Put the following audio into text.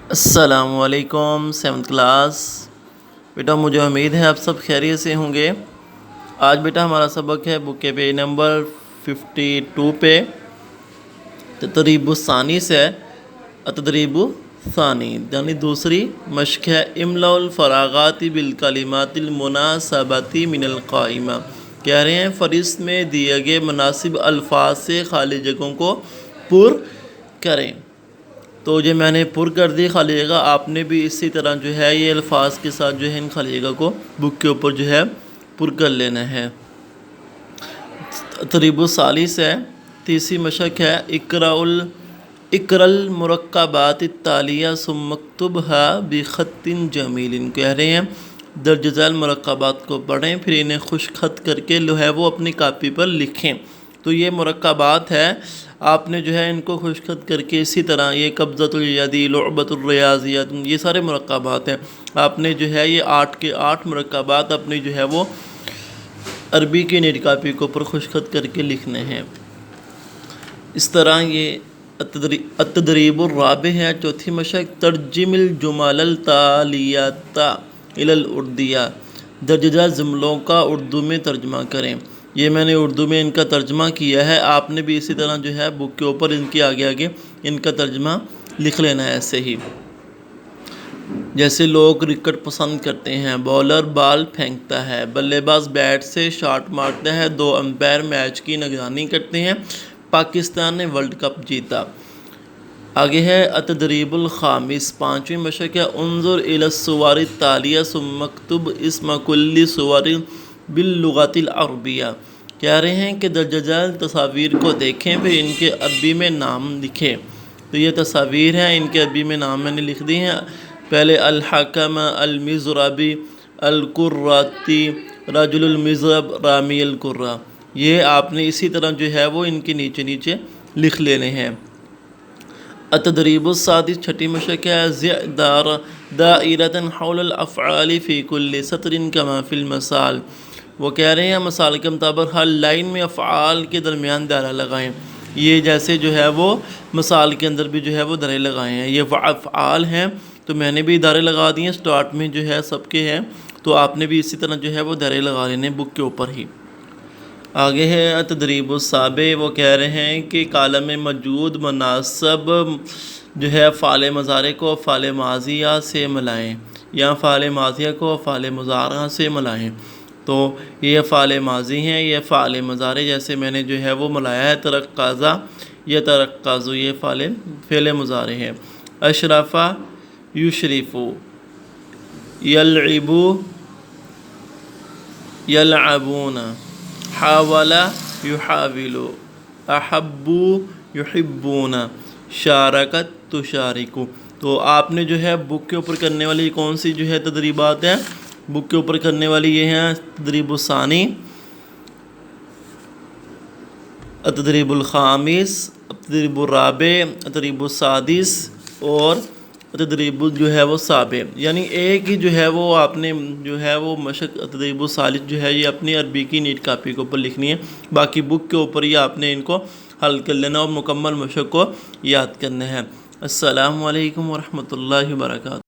السلام علیکم 7th class. بیٹا مجھے امید ہے آپ سب خیریت سے ہوں گے۔ آج بیٹا ہمارا سبق ہے بک کے پیج نمبر 52 پہ تدریب الثانی سے تدریب الثانی یعنی دوسری مشق ہے املاء الفراغات بالکلمات المناسبات من القائمہ۔ کہہ رہے ہیں فہرست میں دیے گئے مناسب الفاظ سے خالی جگہوں کو پر کریں۔ تو یہ میں نے پر کر دی خالی جگہ، آپ نے بھی اسی طرح جو ہے یہ الفاظ کے ساتھ جو ہے ان خالی جگہ کو بک کے اوپر جو ہے پر کر لینا ہے۔ تدریب الثالث ہے، تیسری مشق ہے اقرأ المرکبات التالیہ ثم اکتبھا بخط جمیل۔ کہہ رہے ہیں درج ذیل مرکبات کو پڑھیں پھر انہیں خشک خط کر کے جو ہے وہ اپنی کاپی پر لکھیں۔ تو یہ مرکبات ہے، آپ نے جو ہے ان کو خشک خط کر کے اسی طرح یہ قبضۃ الیدی، لعبۃ الریاضیات، یہ سارے مرکبات ہیں، آپ نے جو ہے یہ 8 کے 8 مرکبات اپنی جو ہے وہ عربی کی نیٹ کاپی کے اوپر خشک خط کر کے لکھنے ہیں۔ اس طرح یہ التدریب الرابع ہے، چوتھی مشق ترجم الجمل التالیۃ الی الاردیہ۔ درج ذیل جملوں کا اردو میں ترجمہ کریں۔ یہ میں نے اردو میں ان کا ترجمہ کیا ہے، آپ نے بھی اسی طرح جو ہے بک کے اوپر ان کے آگے آگے ان کا ترجمہ لکھ لینا ہے ایسے ہی۔ جیسے لوگ کرکٹ پسند کرتے ہیں، بولر بال پھینکتا ہے، بلے باز بیٹ سے شاٹ مارتا ہے، 2 امپائر میچ کی نگرانی کرتے ہیں، پاکستان نے ورلڈ کپ جیتا۔ آگے ہے التدریب الخامس، 5ویں مشق ہے انظر الی الصور التالیہ ثم اکتب اسم کل صور باللغۃ العربیہ۔ کہہ رہے ہیں کہ درج ذیل تصاویر کو دیکھیں پھر ان کے عربی میں نام لکھیں۔ تو یہ تصاویر ہیں، ان کے عربی میں نام میں نے لکھ دی ہیں۔ پہلے الحکم، المضربی، القراتی، رجل المضرب، رامی القرہ، یہ آپ نے اسی طرح جو ہے وہ ان کے نیچے نیچے لکھ لینے ہیں۔ التدریب السادس، 6ٹھی مشق ہے ضع دائرۃ حول الافعال فی کل سطر کما فی المثال۔ وہ کہہ رہے ہیں مثال کے مطابق ہر لائن میں افعال کے درمیان دائرہ لگائیں۔ یہ جیسے جو ہے وہ مثال کے اندر بھی جو ہے وہ دائرے لگائے ہیں، یہ افعال ہیں تو میں نے بھی دائرے لگا دیے ہیں، سٹارٹ میں جو ہے سب کے ہیں تو آپ نے بھی اسی طرح جو ہے وہ دائرے لگا لینے بک کے اوپر ہی۔ آگے ہے تدریب السابع، وہ کہہ رہے ہیں کہ کالم میں موجود مناسب جو ہے فعل مضارع کو فعل ماضیہ سے ملائیں یا فعل ماضیہ کو فعل مضارع سے ملائیں۔ تو یہ فعل ماضی ہیں، یہ فعل مضارع جیسے میں نے جو ہے وہ ملایا ہے، ترقض یا ترقض، یہ فعل مضارع ہے۔ اشرف یشرف، یلعب یلعبون، حاول یحاول، احب یحبون، شارکت تشارک۔ تو آپ نے جو ہے بک کے اوپر کرنے والی کون سی جو ہے تدریبات ہیں، بک کے اوپر کرنے والی یہ ہیں تدریب الثانی، التدریب الخامس، التدریب الرابع، التدریب السادس اور تدریب جو ہے وہ سابع۔ یعنی ایک ہی جو ہے وہ آپ نے جو ہے وہ مشق تدریب الثالث جو ہے یہ اپنی عربی کی نیٹ کاپی کے اوپر لکھنی ہے، باقی بک کے اوپر ہی آپ نے ان کو حل کر لینا اور مکمل مشق کو یاد کرنا ہے۔ السلام علیکم ورحمۃ اللہ وبرکاتہ۔